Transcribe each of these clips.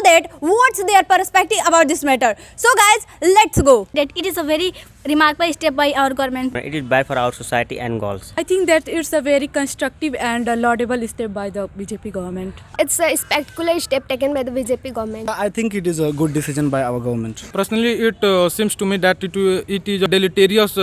that what's their perspective about this matter. So guys, let's go. That it is a very remarkable step by our government. It is bad for our society and girls. I think that it's a very constructive and laudable step by the BJP government. It's a spectacular step taken by the BJP government. I think it is a good decision by our government. Personally, it seems to me that it is a deleterious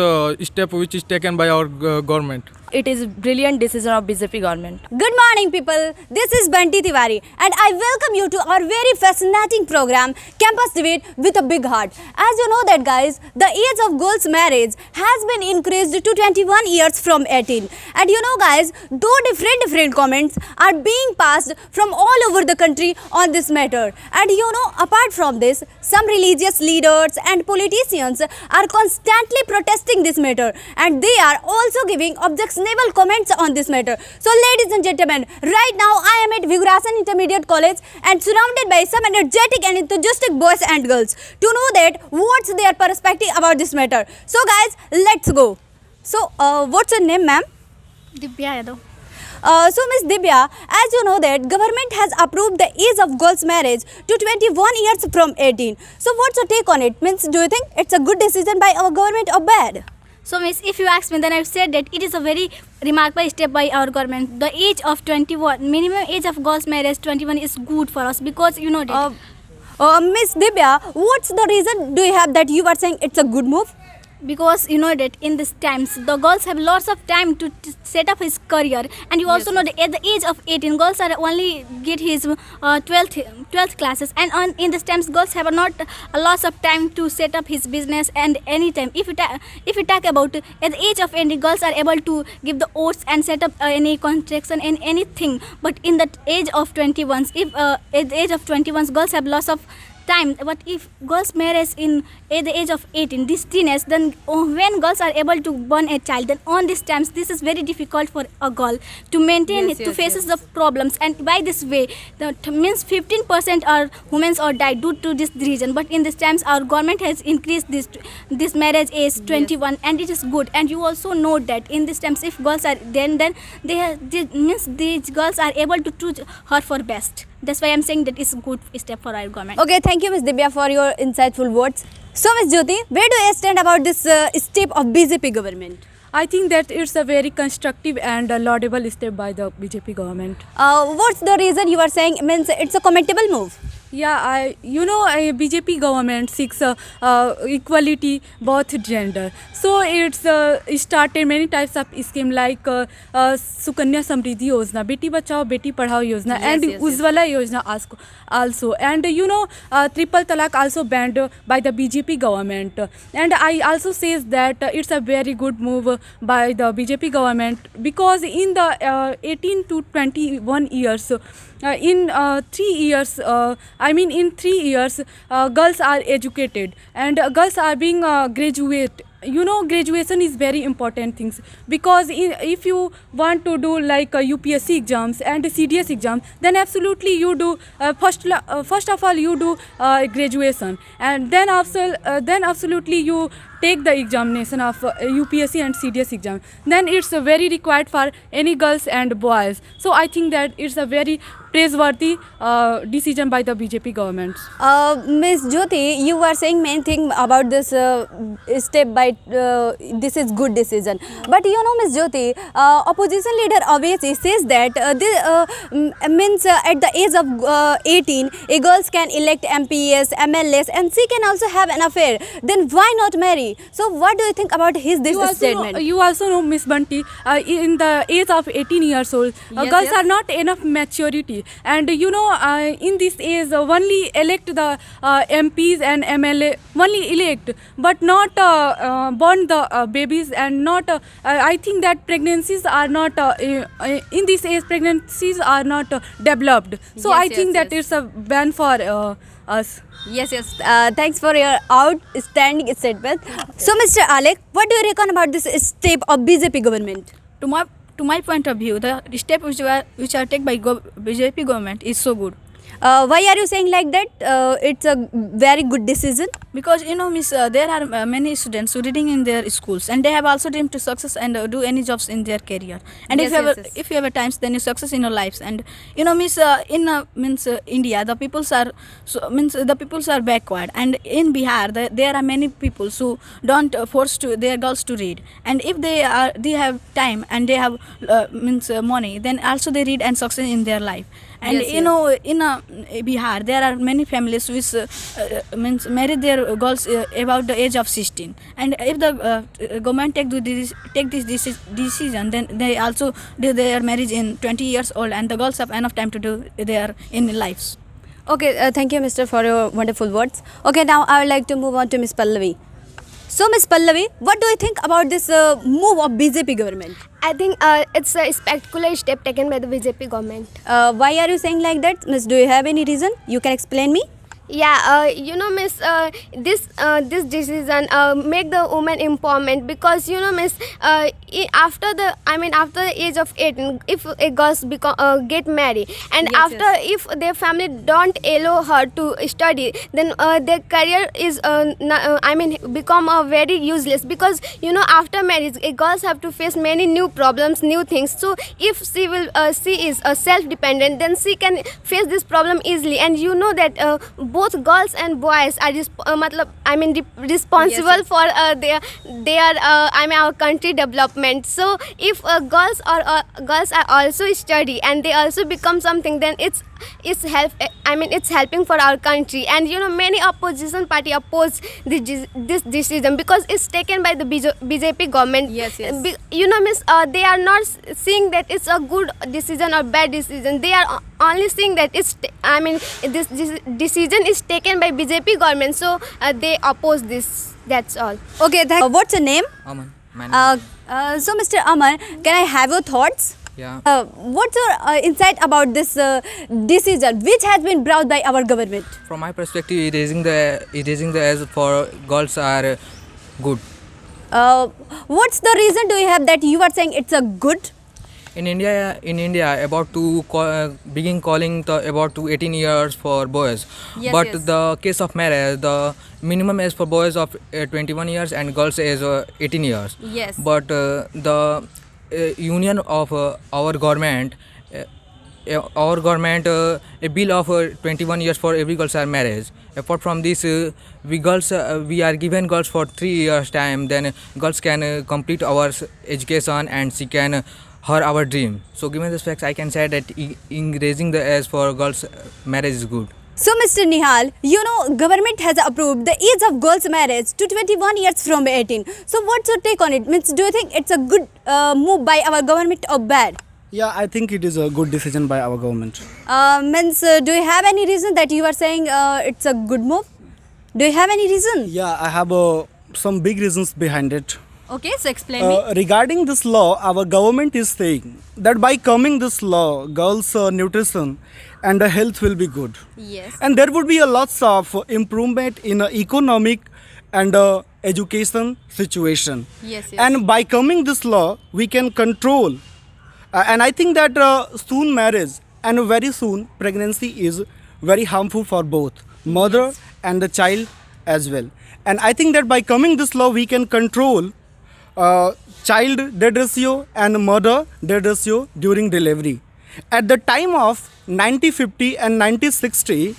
step which is taken by our government. It is a brilliant decision of BJP government. Good morning people, this is Banti Tiwari and I welcome you to our very fascinating program Campus Debate with a Big Heart. As you know that guys, the age of girls marriage has been increased to 21 years from 18. And you know guys, though different comments are being passed from all over the country on this matter. And you know, apart from this, some religious leaders and politicians are constantly protesting this matter and they are also giving objectionable comments on this matter. So ladies and gentlemen, right now I am at Vigurasan Intermediate College and surrounded by some energetic and enthusiastic boys and girls to know that what's their perspective about this matter. So guys, let's go. So what's your name, ma'am? Divya Yadav. So Miss Divya, as you know that government has approved the age of girls marriage to 21 years from 18. So what's your take on it? Means, do you think it's a good decision by our government or bad? So miss, if you ask me, then I would say that it is a very remarkable step by our government. The age of 21, minimum age of girls marriage 21 is good for us because you know that. Miss Divya, what's the reason do you have that you are saying it's a good move? Because you know that in these times the girls have lots of time to set up his career, and you also know that at the age of 18 girls are only get his 12th classes, and in these times girls have not a lots of time to set up his business. And anytime if you talk about at the age of 18 girls are able to give the oaths and set up any contraction and anything, but in the age of 21, if at the age of 21 girls have lots of time. But if girls marriage at the age of 18, this teenage, then when girls are able to born a child, then on these times this is very difficult for a girl to maintain faces the problems. And by this way, that means 15% are women or die due to this reason. But in these times our government has increased this marriage age 21, and it is good. And you also know that in these times if girls are then means these girls are able to choose her for best. That's why I'm saying that it's a good step for our government. Okay, thank you Ms. Divya for your insightful words. So Ms. Jyoti, where do you stand about this step of BJP government? I think that it's a very constructive and laudable step by the BJP government. What's the reason you are saying means it's a commendable move? Yeah, BJP government seeks equality both gender. So it's started many types of scheme like Sukanya Samriddhi Yojana, Beti Bachao Beti Padhao Yojana, and Ujjwala Yojana also. And you know, triple talaq also banned by the BJP government. And I also says that it's a very good move by the BJP government because in the 18 to 21 years. In 3 years, girls are educated and girls are being graduate. You know, graduation is very important things because if you want to do like UPSC exams and CDS exams, then absolutely you do first of all you do graduation, and then absolutely you take the examination of UPSC and CDS exam. Then it's very required for any girls and boys. So I think that it's a very praiseworthy decision by the BJP government. Ms. Jyoti, you were saying main thing about this step by this is good decision. But you know, Ms. Jyoti, opposition leader Avesi says that means at the age of 18, a girls can elect MPs, MLAs, and she can also have an affair. Then why not marry? So what do you think about this statement? You also know, Miss Banti, in the age of 18 years old, girls are not enough maturity. And you know, in this age, only elect the MPs and MLA, only elect, but not born the babies, and not. I think that pregnancies are not in this age. Pregnancies are not developed. So I think that it's a ban for us. Yes. Thanks for your outstanding statement. So, Mr. Alec, what do you reckon about this step of BJP government? To my point of view, the step which are taken by BJP government is so good. Why are you saying like that? It's a very good decision. because miss there are many students who reading in their schools and they have also dream to success and do any jobs in their career. And Yes, yes. if you have a times, then you success in your lives. And miss in India, the peoples are the peoples are backward, and in Bihar there are many people who don't force to their girls to read. And if they have time and they have money, then also they read and succeed in their life. And Yes, in Bihar there are many families which marry their girls about the age of 16. And if the government take this decision, then they also do their marriage in 20 years old, and the girls have enough time to do their in lives. Okay, thank you, Mr. for your wonderful words. Okay, now I would like to move on to Miss Pallavi. So, Miss Pallavi, what do you think about this move of BJP government? I think it's a spectacular step taken by the BJP government. Why are you saying like that, Miss? Do you have any reason? You can explain me. Yeah, miss, this decision make the woman empowerment, because miss, after the age of 18, if a girls get married, and Yes, after if their family don't allow her to study, then their career is become very useless, because after marriage girls have to face many new problems, new things. So if she is self dependent, then she can face this problem easily. And that both girls and boys are responsible Yes, for their our country development. So if girls are also study and they also become something, then it's helping for our country. And many opposition party oppose this decision, because it's taken by the BJP government. Yes, yes. Miss, they are not seeing that it's a good decision or bad decision. They are only seeing that this decision is taken by BJP government, so they oppose this. That's all. Okay, what's your name? Aman. My name. So, Mr. Aman, can I have your thoughts? Yeah. What's your insight about this decision which has been brought by our government? From my perspective, erasing the age for girls are good. What's the reason do you have that you are saying it's a good? In India, about to begin calling about to 18 years for boys. Yes, But yes. the case of marriage, the minimum age for boys of 21 years and girls is 18 years. Yes. But the union of our government, a bill of 21 years for every girls are marriage. Apart from this, we are given girls for 3 years time. Then girls can complete our education and she can her our dream. So given this facts, I can say that in raising the age for girls marriage is good. So, Mr. Nihal, government has approved the age of girls' marriage to 21 years from 18. So, what's your take on it? Means, do you think it's a good move by our government or bad? Yeah, I think it is a good decision by our government. Do you have any reason that you are saying it's a good move? Do you have any reason? Yeah, I have some big reasons behind it. Okay, so explain me. Regarding this law, our government is saying that by coming this law, girls' nutrition and health will be good. Yes. And there would be a lots of improvement in economic and education situation. Yes, yes. And by coming this law, we can control. And I think that soon marriage and very soon pregnancy is very harmful for both mother and the child as well. And I think that by coming this law, we can control child death ratio and mother death ratio during delivery. At the time of 1950 and 1960,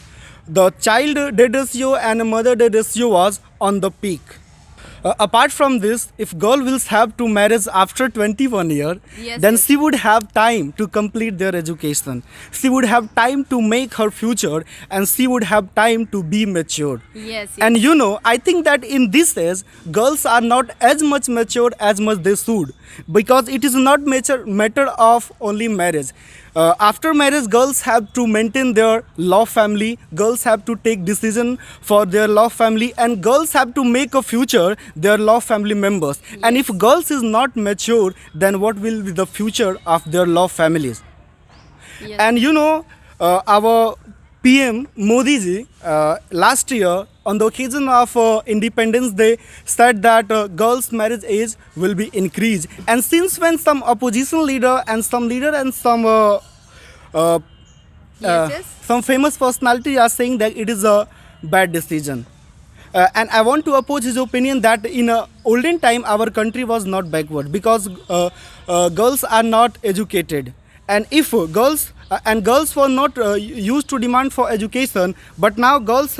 the child death ratio and mother death ratio was on the peak. Apart from this, if girl will have to marry after 21 years, Yes, then yes. she would have time to complete their education. She would have time to make her future, and she would have time to be matured. Yes, And I think that in this age, girls are not as much matured as much they should, because it is not matter of only marriage. After marriage, girls have to maintain their love family, girls have to take decision for their love family, and girls have to make a future their love family members. And if girls is not mature, then what will be the future of their love families? Yes. And our PM Modi ji last year on the occasion of Independence Day said that girls' marriage age will be increased. And since when some opposition leader and some Yes. some famous personality are saying that it is a bad decision. And I want to oppose his opinion that in olden time our country was not backward because girls are not educated. And if girls were not used to demand for education, but now girls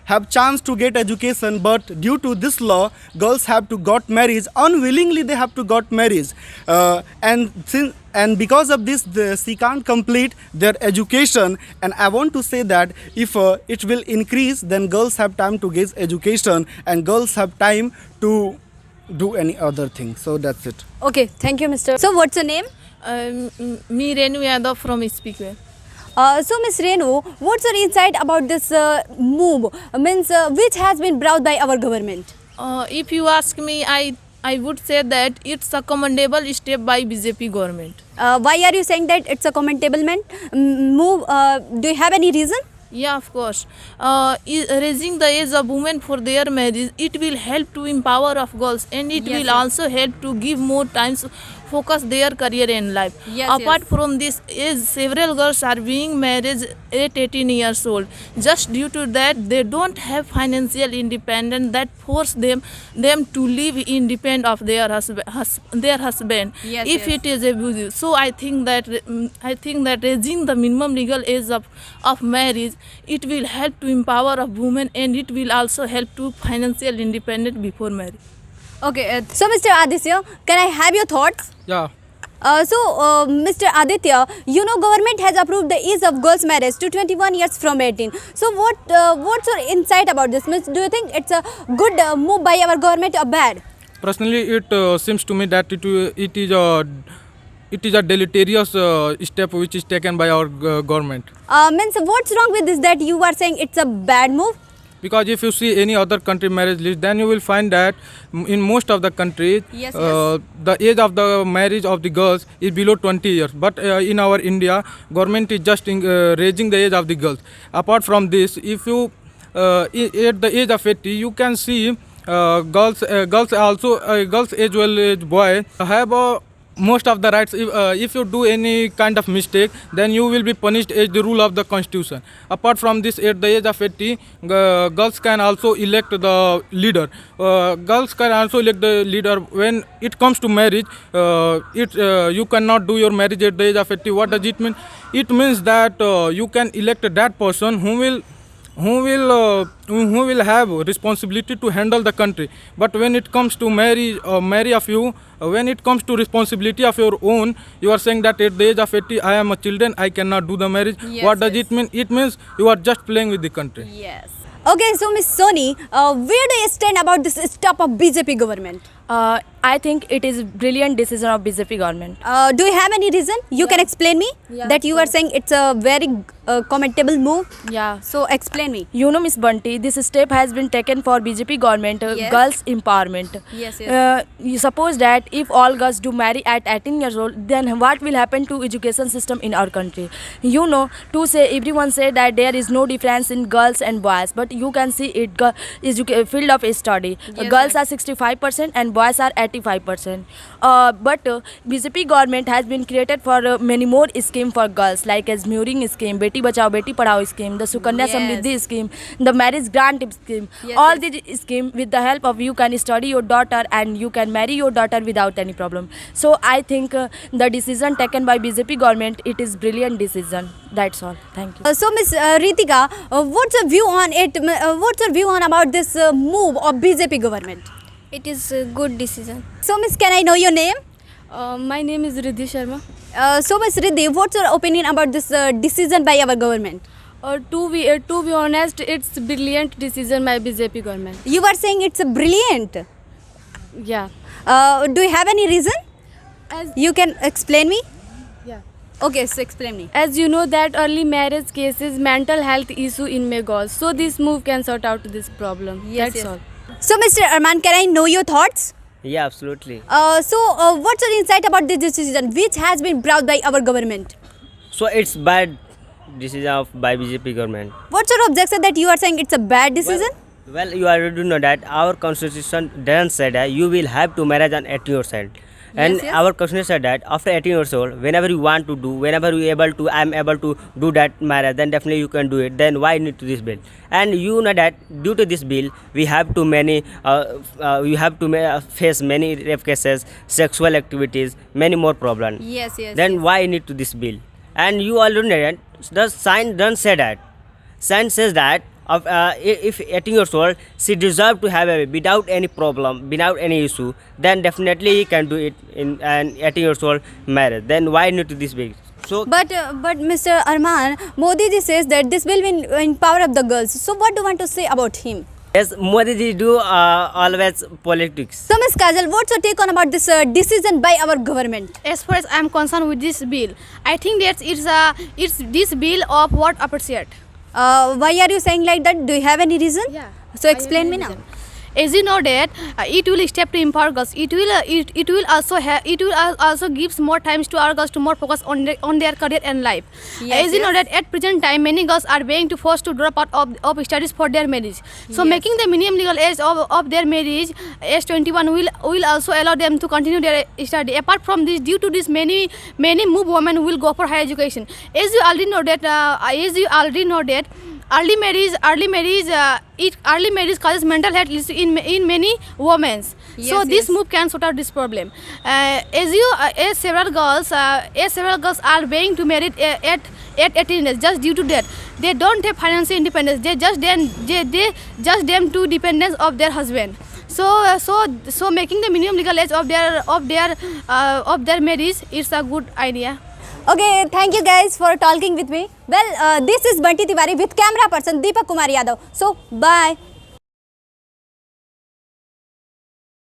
have chance to get education, but due to this law girls have to got married unwillingly, they have to got married, and because of this she can't complete their education. And I want to say that if it will increase, then girls have time to get education and girls have time to do any other thing. So that's it. Okay, thank you, Mr. So what's your name? Me Renu Yadav from Speakway. So Ms. Renu, what's your insight about this move, which has been brought by our government? If you ask me, I would say that it's a commendable step by BJP government. Why are you saying that it's a commendable move? Do you have any reason? Yeah, of course. Raising the age of women for their marriage, it will help to empower of girls, and it will also help to give more time to focus their career in life. Apart from this age, several girls are being married at 18 years old. Just due to that, they don't have financial independence that force them to live independent of their husband. If it is abusive. So I think that raising the minimum legal age of marriage, it will help to empower of women, and it will also help to financial independence before marriage. Okay, so Mr. Aditya, can I have your thoughts? Yeah. Mr. Aditya, you know government has approved the age of girls' marriage to 21 years from 18. So what's your insight about this? Do you think it's a good move by our government or bad? Personally, it seems to me that it is a deleterious step which is taken by our government. What's wrong with this that you are saying it's a bad move? Because if you see any other country marriage list, then you will find that in most of the countries, the age of the marriage of the girls is below 20 years. But in our India, government is just raising the age of the girls. Apart from this, if you at the age of 80, you can see girls age well age boy have most of the rights. If you do any kind of mistake, then you will be punished as the rule of the constitution. Apart from this, at the age of 80, girls can also elect the leader. Girls can also elect the leader. When it comes to marriage, you cannot do your marriage at the age of 80. What does it mean? It means that you can elect that person who will have responsibility to handle the country. But when it comes to marry of you, when it comes to responsibility of your own, you are saying that at the age of 80 I am a children, I cannot do the marriage. What does it mean? It means you are just playing with the country. Yes. Okay, so Miss Soni, where do you stand about this step of BJP government? I think it is brilliant decision of BJP government. Do you have any reason? You can explain me that you are saying it's a very commendable move. Yeah. So explain me. You know, Miss Bunty, this step has been taken for BJP government, girls empowerment. You suppose that if all girls do marry at 18 years old, then what will happen to education system in our country? You know, everyone say that there is no difference in girls and boys, but you can see it field of study. Girls are 65% and boys are 85%. But BJP government has been created for many more schemes for girls, like as Muring scheme, Beti Bachao Beti Padhao scheme, the Sukanya Samriddhi scheme, the marriage grant scheme. All these schemes, with the help of you can study your daughter and you can marry your daughter without any problem. So I think the decision taken by BJP government, it is brilliant decision. That's all. Thank you. So Miss Ritika, what's your view on it? What's your view on about this move of BJP government? It is a good decision. So Miss, can I know your name? My name is Riddhi Sharma. So Miss Riddhi, what's your opinion about this decision by our government? To be honest, it's brilliant decision by BJP government. You are saying it's brilliant. Yeah. Do you have any reason? You can explain me? Yeah. Okay, so explain me. As you know that early marriage cases mental health issue in girls, so this move can sort out this problem. That's all. So Mr. Arman, can I know your thoughts? Yeah, absolutely. So what's your insight about this decision which has been brought by our government? So it's bad decision by BJP government. What's your objection that you are saying it's a bad decision? Well, you already know that our constitution doesn't say that you will have to marry an 18 years old. And yes. our constitution said that after 18 years old, whenever you want to do, whenever you able to, I am able to do that marriage, then definitely you can do it. Then why need to this bill? And you know that due to this bill, we have too many, face many rape cases, sexual activities, many more problems. Yes, yes. Then yes. why need to this bill? And you already know that the sign don't say that. Sign says that if 18 years old, she deserves to have a baby without any problem, without any issue, then definitely he can do it in an 18 years old marriage. Then why need to this bill? So But Mr. Arman, Modi ji says that this bill will empower up the girls. So what do you want to say about him? yes, Modi ji do always politics. So Ms. Kajal, what's your take on about this decision by our government? As far as I am concerned with this bill, I think that it's this bill of what appreciate. Why are you saying like that? Do you have any reason? Yeah. So explain me now. As you know that it will step to empower girls. It will also gives more times to our girls to more focus on their career and life. Yes, As you know that at present time many girls are being to forced to drop out of studies for their marriage. So Yes. making the minimum legal age of their marriage age 21 will also allow them to continue their study. Apart from this, due to this many move women will go for higher education. As you already know that. Early marriage causes mental health issues in many women. So Yes, this yes. move can sort out this problem. As several girls are being to marry at 18 years just due to that they don't have financial independence. They just them to dependence of their husband. So making the minimum legal age of their marriage is a good idea. Okay, thank you guys for talking with me. Well, this is Bunty Tiwari with camera person Deepak Kumar Yadav. So, bye.